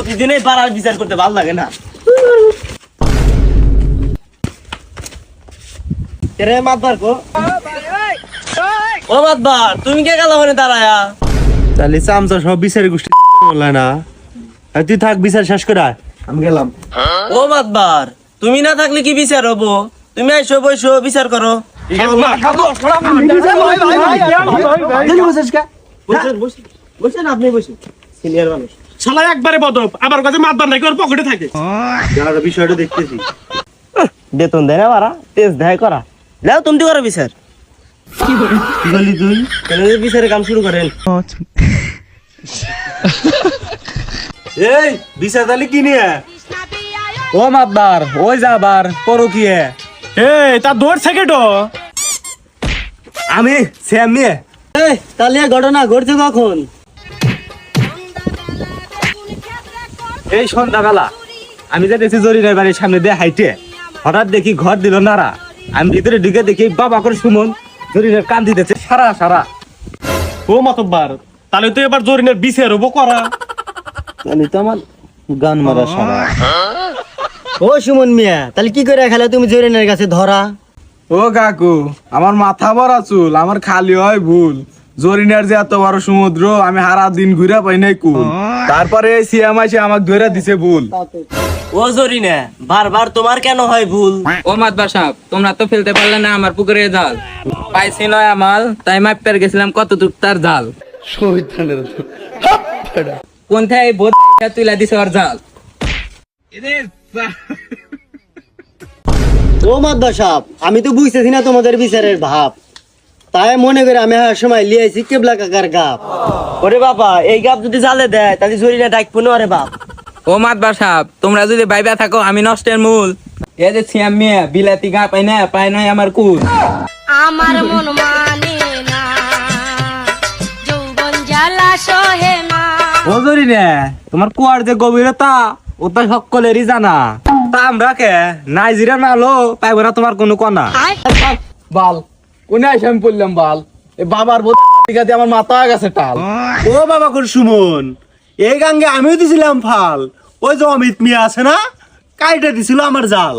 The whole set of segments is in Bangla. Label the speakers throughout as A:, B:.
A: প্রতিদিনই পাড়ার বিচার করতে ভালো লাগে না। রে মাতবার কো ও মাতবার তুমি কে গেল ওখানে দাঁড়ায়া?
B: তাহলে চামচা সব বিচারে গোষ্ঠী বললে না, আর তুই থাক বিচার শেষ করে আয়, আমি গেলাম।
A: ও মাতবার তুমি না থাকলে কি বিচার হবো? তুমি আইসো বইসো বিচার করো। বসেন আপনি বসেন, সিনিয়র মানুষ।
C: শালা একবারে বদব, আবার কাছে মাতবার নাই ওর পকেটে থাকে।
B: যারা বিষয়টা দেখতেছি
A: বেতন দেয় না বাড়া, তেজ দেয় করা। যাও তুমি করো বিচার।
B: কি বললি তুই?
A: কেন বিচারের কাম শুরু করেন?
B: এই বিচার তাহলে কি নিয়ে?
D: ও মাতবার ওই যাবার করো কি?
C: এই তার দৌড় থেকে তো
B: আমি শ্যাম নিয়ে।
A: এই তাহলে ঘটনা ঘটছে কখন?
B: এই সন্ধ্যাবেলা আমি যে দেখছি জরিনার বাড়ির সামনে দিয়ে হাইটে, হঠাৎ দেখি ঘর দিল নারা। আমি ভিতরে ঢুকে দেখি বাবা করে সুমন জরিনার কান দিতেছে সারা সারা।
C: ও মাতব্বার, তাহলে তো এবার জরিনের বিচার হবো করা।
B: আমি তো আমার গান মারা সারা।
A: ও সুমন মিয়া, তাহলে কি করে খেলা তুমি জরিনের কাছে ধরা?
D: ও কাকু, আমার মাথা ভরা চুল, আমার খালি হয় ভুল। জরিনার যে এত বড় সমুদ্র, আমি হারা দিন ঘুরে পাই নাই কুল। তারপরে এই সিয়াম আইসে আমাকে ধরে দিছে ভুল।
A: ও জরিনা, বারবার তোমার কেন হয় ভুল?
E: ও মাতবার সাহেব, তোমরা তো ফেলতে পারলে না আমার পুকুরে জাল। পাইছি নয় আমাল, তাই মাপের গেছিলাম কতটুক তার জাল। কোন থেকে বোধ তুইলা দিছে ওর জাল।
A: ও মাদ্দার সাহেব, আমি তো বুঝতেছি না তোমাদের বিচারের ভাব, তাই মনে করে আমি আর সময় লিয়েছি কেবলা কাকার গাপ। ওরে বাবা, এই গাপ যদি জালে দেয় তাহলে জরিনা ডাকবো না রে বাপ।
E: ও মাতবার সাহেব, তোমরা যদি বাইবা থাকো আমি নষ্টের মূল। এ যে সিয়াম মিয়া বিলাতি গা পাই না, পাই নাই আমার কুল।
F: আমার মন মানে না, যৌবন জ্বালা সহে না।
D: ও জরিনা, তোমার কুয়ার যে গভীরতা ও তো সকলেরই জানা। তা আমরা কে নাইজেরিয়ার মালও পাইব না তোমার কোনো কণা। বাল কোনে আইসা আমি পড়লাম বাল। এ বাবার বোধ আমার মাথা হয়ে গেছে টাল।
B: ও বাবা করে সুমন, এই গাঙ্গে আমিও দিছিলাম ফাল। ওই যে অমিত মিয়া আছে না, কাইটা দিছিল আমার জাল।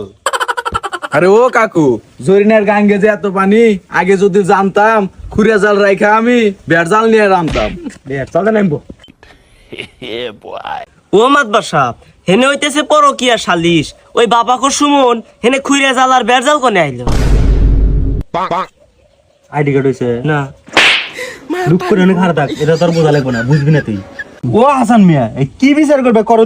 D: আরে ও কাকু, জরিনার গাঙ্গে যে এত পানি, আগে যদি জানতাম খুঁড়ে জাল রাইখা আমি বেড় জাল নিয়ে রামতাম।
B: চলে নামবো।
A: ও মাতবার সাহেব, হেনে হইতেছে পরকিয়া সালিশ। ওই বাবা কো সুমন হেনে খুইরা জালার বেরজাল কোনে আইলো?
B: আইডি কার্ড হয়েছে
A: না
B: লুক করে অনেক হার থাক, এটা তোর বোঝা লাগবে না, বুঝবি না তুই। ও হাসান মিয়া, এই কি বিচার করবে করো।